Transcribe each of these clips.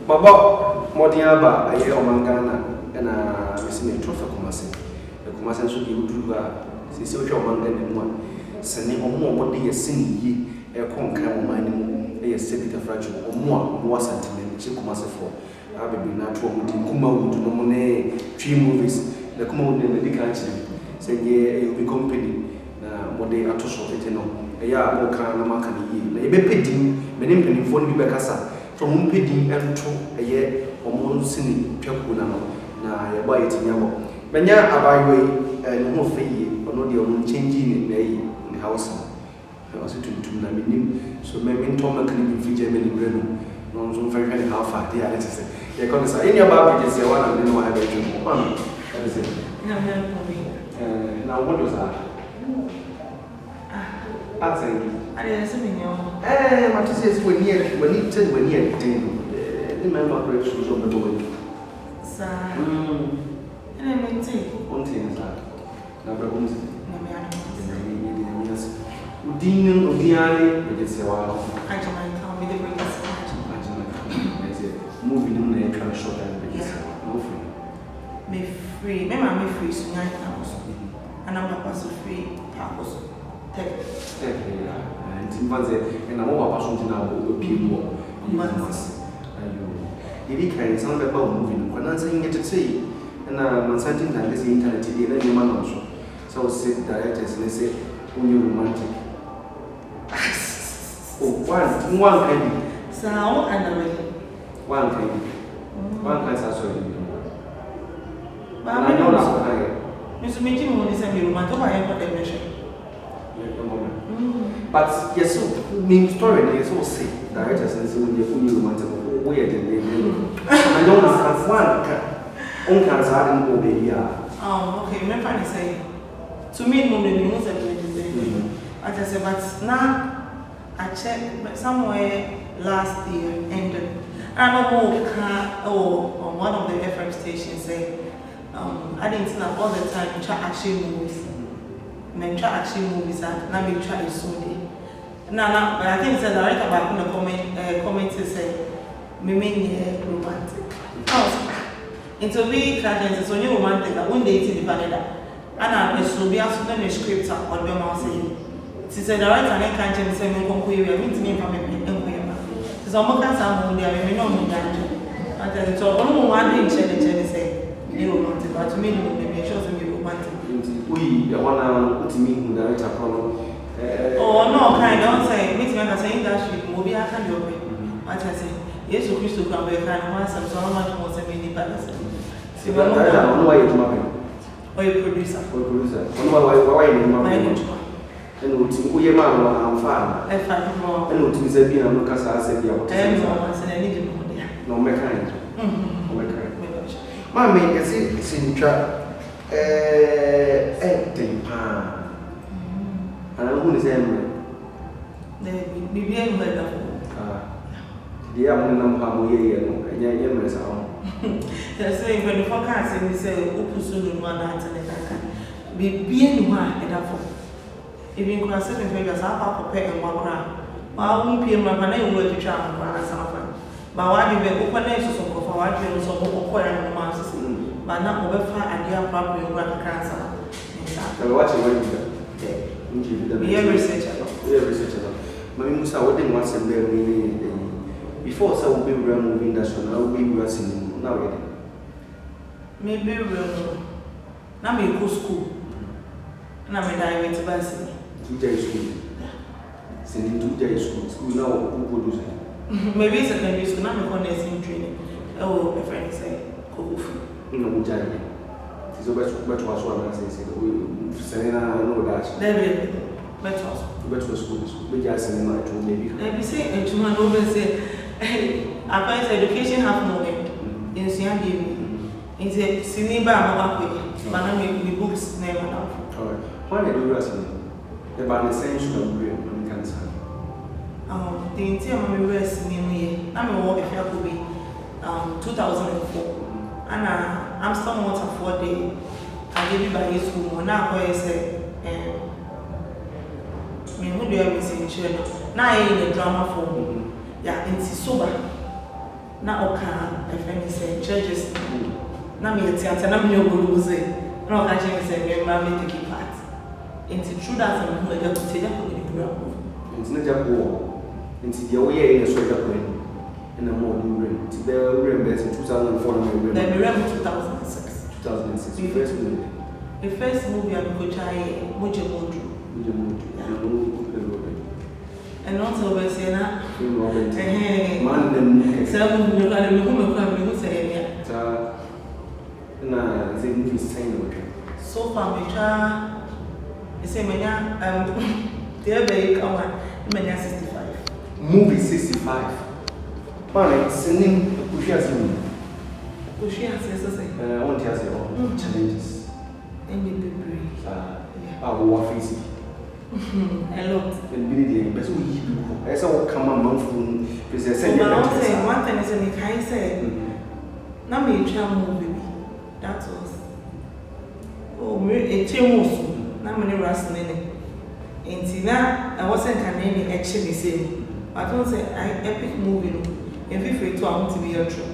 Baba, Modiaba, a year or Mangana, and a missing a trophy Kumasi. The Kumasi should be do social man and one. Sending or more body a sin ye, a conquer mining, a civic fragile or more sentiment, Chikumasi for. I will be natural with Kuma to nominate 3 movies, the Kuma would never decline. Say, yeah, you'll be company. What they are to sort it, a yard more kind of market. Maybe petting, many penny phone be Becassa. From petting and to a year or more sinning, Piokunano. Now, you buy it in Yamo. Manya, I buy way and no fee or no the changing in the house. I was to Naminim, so maybe Tom can be Fiji many Breno. No, so very how far they are. Let's say, you're going to say, in your Barbie, is the one I didn't know I have a dream. That is it. Now, what was that? I didn't see me. My sister is when you tell when you did. Remember, great shoes on the way. Sir, and I may take one thing is that. Number one, Udin Udiani, which is Serwaa. I don't tell me the greatest. Moving in the kind of short and me free. Maybe I'm free, so and I'm not free. Take and and I'm over person now will be more. If you can, some people moving, when I'm saying it to say, and I'm something that is internet, then you man also. So, sit directors and they say, when you're romantic. Oh, one penny. So, how can I make one penny? One kind of sorry. But I know that Mr. Meeting when he sent me romantic, I have got a measure. But yes, so main story is all say directors and say when you fully romantic weird and they I don't have one can obey. Oh, okay, my friend say to me no means that I just say but now I checked somewhere last year ended and on one of the FM stations say I didn't know all the time try action movies. Men try action movies and now we try Sunday. Now, but I think it's a director about the comment to say, me mean romantic. Into we can't so you romantic. I won't date in the vanilla. And I so be asked to script on the mouse. She said, director and I can't say me come here. I mean to me from me. So I'm not someone there. We know me that. I tell you, so only one thing she say, you romantic. But to me, it shows me romantic. We the one to me who director problem. Oh no, don't say. Me to say industry movie I can do it. What I say, yes, you Christo come back and once I'm so much more than many parents. See, I don't know why you're mapping. Or you producer. I know why you're mapping. And we are man, I'm fine. I find more. And what is a beer, I'm not as I said, I need to know. No, mechanic. No mechanic. Mammy, it's in trap. Acting pan. And I'm going to say, the baby and the other number here, and young as our. That's saying when the forecast and we say, Opusun, one night and a be being one and up. If you can sit and figures out for pay and walk around. While we pay my money work to travel for us. But why you be open nations of what you also acquire masses, but not over far and your property work cancer. So, what's your way? We have research. My Musa wouldn't want to be before so we were moving that so now we were singing now. Maybe we'll now we go school. And I'm a direct bus. 2 days school. Sending 2 days school now who do it? Maybe it's a secondary school, not a nursing training. Oh, my friend say, go for no journey. It's over to us one and say, Selena, no, that's never better school. We just send my two maybe. Let me say, and to my over say, advanced education have no end in Siam. It's a cinema, but I make the books never enough. Why do you ask me about the essential of brain cancer? The interior we were seeing I'm a work if I could be 2004 and I'm still water for the I gave you by his school now where I say me who do you have missing children now in the drama form yeah and it's sober na oka a friend say churches na me theater na me go say na oka che me say member me take part into true that and who get to take up the program it's not just go into the way in a sort of way in the morning room to the room in 2004 and then 2006 the first movie I go try Mojo and also we say na man them seven you can who say na the movie sign so far me try say menya there be come menya 65 movie 65 man singing Pushia's so say on the challenges and the baby what face a lot and really the best we I saw come a month from one thing is a kind say na me try movie that was a team na many wrestling in na I wasn't can actually say I don't say I epic movie if you feel to I want to be a true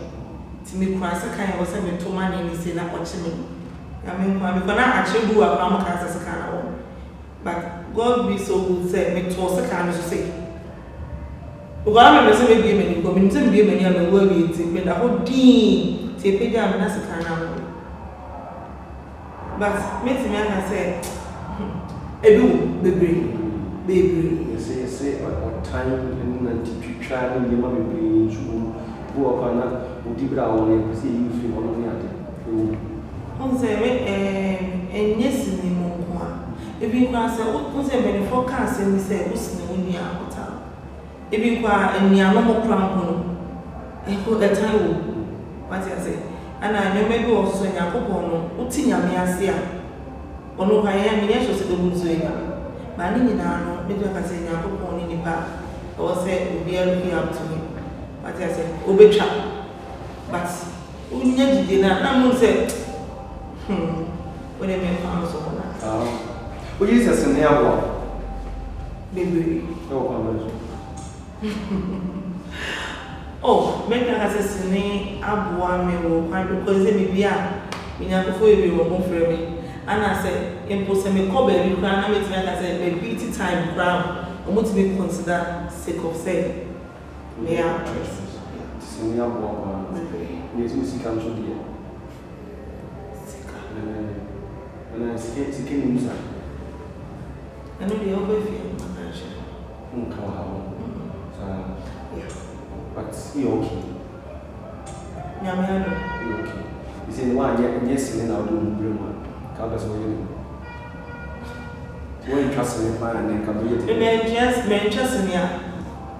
to me cross a kind was a to money say na watching me I mean I'm gonna actually do a farm class as a kind of but God be so good say me to a kind of say because I'm say maybe many go me say be many am go be it but the whole team say pay am na se kind of but me I say edu baby say or time and to try and you might be to go up and dibra on see you feel on the on say and yes ni mo kwa if you can say on say many forecast and say what's no ni akota if you kwa eni anomo plan no e ko the time what I say and I know maybe also yakopon no uti nyame ase a ono kwa ya me yeso se do muzo ya ba ni nyina no me do ka se yakopon ni nipa o se obi a look up to me what I say obetwa but unya dide na mo say when me fa so na o Jesus ne awo baby no oh make na say ni aboa me wo kwa because me bia me nyakofo ebi wo mo frɛ me ana say impose me ko ba bi kwa na me timi aka say me beauty time crown o mo timi consider sake of say me actress sini aboa kwa me tu sika nso dia sika ana sike ni musa ano dia obefi makansha nka wa hawo yeah but you okay nyame ado you okay you say one yes ni na do mbere ma ka ba so you when trust me plan and can be it me just me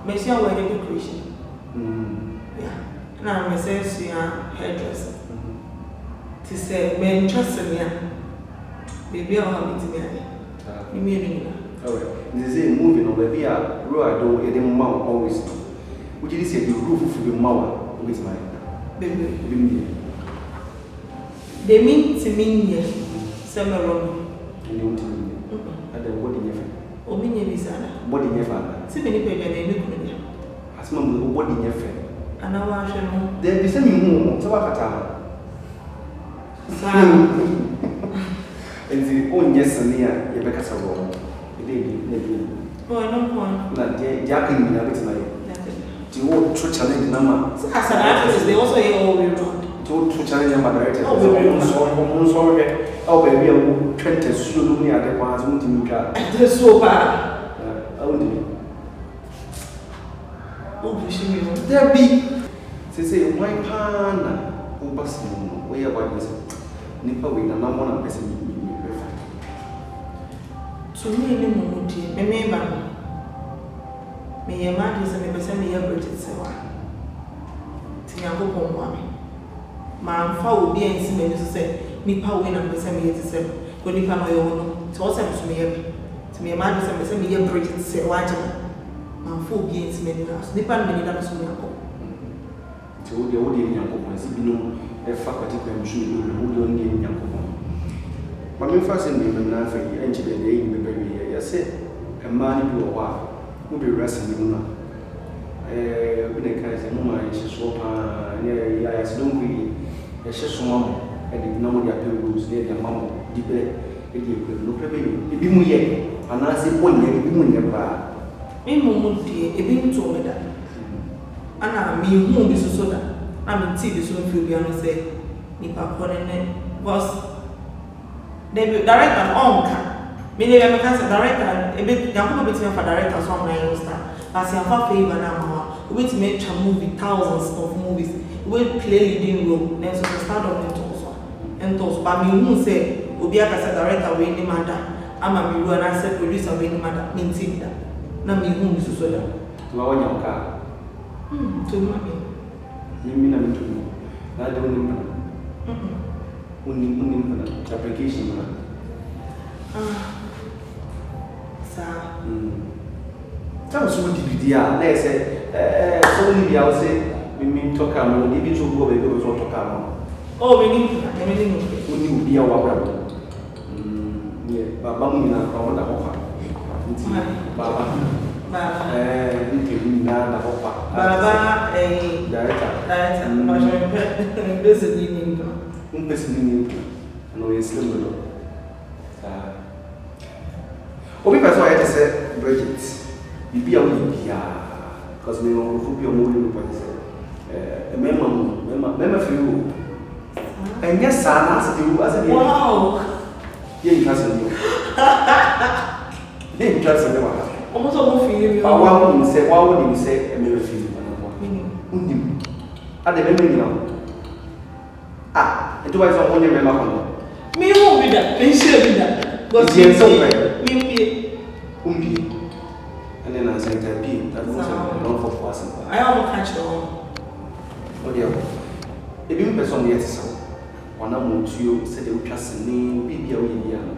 me see how we dey creation yeah na me say so ya hairdresser to say me trust me baby I have it me me me all right this is moving on baby a road do e dey mount always would you say the roof of the mouth with my baby they mean to mean here semeron and you and then what in your face obi nye bisana what in your father si me ni pe gane ni kunu ni asma mo what in your face ana wa hwe no there be say me hu so wakata sa and the on yes ne ya ye be kasa ro baby oh no point na dia kan ni na bit my the whole true challenge number so as an artist they also hear all we wrong to true challenge number director so oh baby I trying to show me at the ones who didn't get the so bad only oh pushing me there be say why pan o bus no we about this nipa we na na mo na person me to me ni mo di me ba me ye ma di se me be se me ye Bridget Serwaa ti nya go pon me ma mfa obi ansi me so se nipa we na be se me ye ti se ko nipa no yo no ti o se me so me ye ti me ma di se me se me ye Bridget Serwaa ja ma mfa obi ansi me na so nipa me ni na so me akọ ti o de nya ko pon si bi no e fa kwati kwa mshu o de on de nya ko pon ma me fa se me na fa yi anchi be de yi me be wi ya se e ma ni bi o wa mo be wrestling no na we can say, Mama, she's so near as don't we, a she's mom, and the number of people near their mama, debate, no problem. If you yet, and I say, one year, you will never. Me, Mumuti, a being told me that. And I mean, who is so that I'm in tea, this one feel beyond say, Nipa Conan was the director on. Meaning, I'm a director, a bit, young between for directors on my star. As I'm for favor now, we to make a movie, thousands of movies, we play leading role, then so the start of the toss. And those, but me who say, will be a director, we any matter. I'm a mirror and I said, producer, we any matter, means it. Now, me whom is so that. To our young car. To mommy. You mean I'm to me. I don't know. Only application. Sir. That was what did they say? So many I say, we mean to come, we need to go, we go to come. Oh, we need to, we need to be our brother. Yeah, but Bamina, Baba, Baba, a director, basically, and we slim. Obi person I just say Bridget. You be a because we will be a movie say. Remember for you. And yes, son, as you as a wow. Yeah, you trust me. Yeah, you trust me. Almost all feeling. Why would you say a mirror feeling? At the memory now. It was only remember. Me won't be that. Me sure be that. Because you somewhere. Me. And then I said, that was not for person. I almost catch the one. Oh, dear. If you person yet, so one of you said they would trust the name, be a William.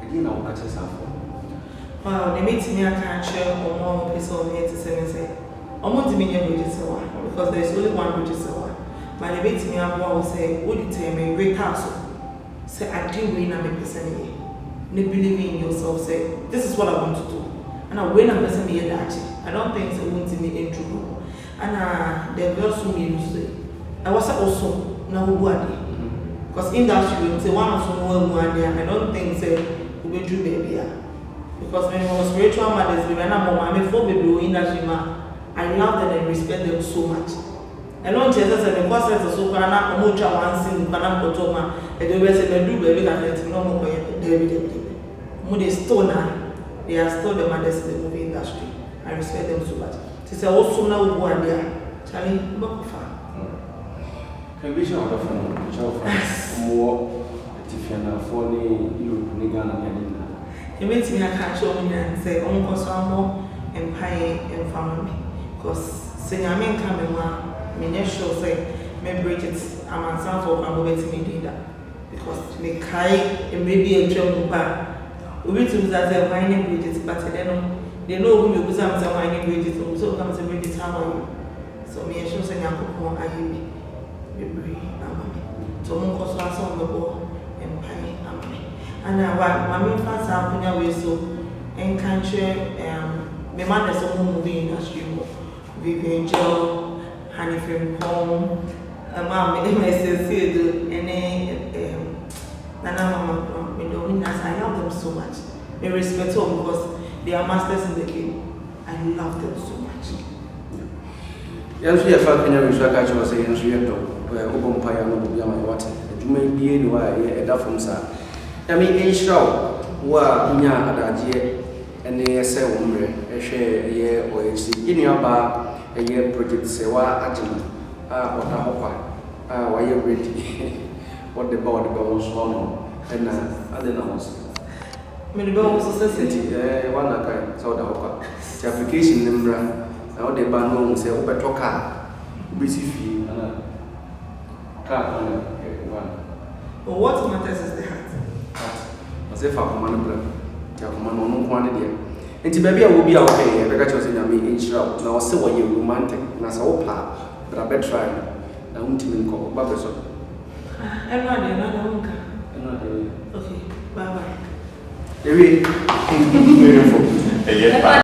Again, I'll catch us up. Well, they made me a catcher or more person here to say, I want to be a Bridget Serwaa because there's only one Bridget Serwaa. But they made me a boy say, would you tell me, great castle? Say, I didn't win a person here. You believe in yourself, say, this is what I want to do. And I win a person here that I don't think they want to be in trouble. And they will also use it. I was also now because industry will say one of some more I don't think say we will do baby. Because when we were spiritual mothers, we were not more my four baby industry I love them and respect them so much. And on Jesus and the process so far not much one thing Panam Potoma, and the rest of the do baby that let no more David. Moody Stoner, they are still the mothers in the movie industry. I respect them so much. She said, also now one there, Charlie, not far. Can we show our friend more Tiffany for the Europe, Nigana, and it makes me a catch on and say, Nkosuohene and pie and family. Because saying I mean, coming one, me sure say, me Bridget, I'm on some for me that. Because me kai and maybe a travel back. We to that they're whining Bridget, but they know who you was I'm whining Bridget, so comes to Bridget, how are you? So me sure say, I'm going to me. So Nkosuohene on the ball and pie and my main fans are putting away so and country the man is a movie industry Vivian Joe, Honey from Home, Mom, MSC, and Nana I love them so much. I respect them because they are masters in the game. I love them so much. Yes, we have found in catch was saying, where open fire no be my water. You may be anywhere a from sir. I mean, in show, were Nya Adaji, and they say, a share a year or in your bar, a year project Serwaa Ajima, what a hopper, why you ready? What the body was on, and other knows. Many bones of society, one kind, so the hopper. The application number, now the band say, Open car, busy fee, and car on one. But what matters is the heart. As if I command them, no quantity. And maybe I will be okay, because I was in a meeting shop. Now, so what you romantic, and as all part, but I bet try. Now, Untimin call Babison. I'm not there, okay, bye bye. Beautiful.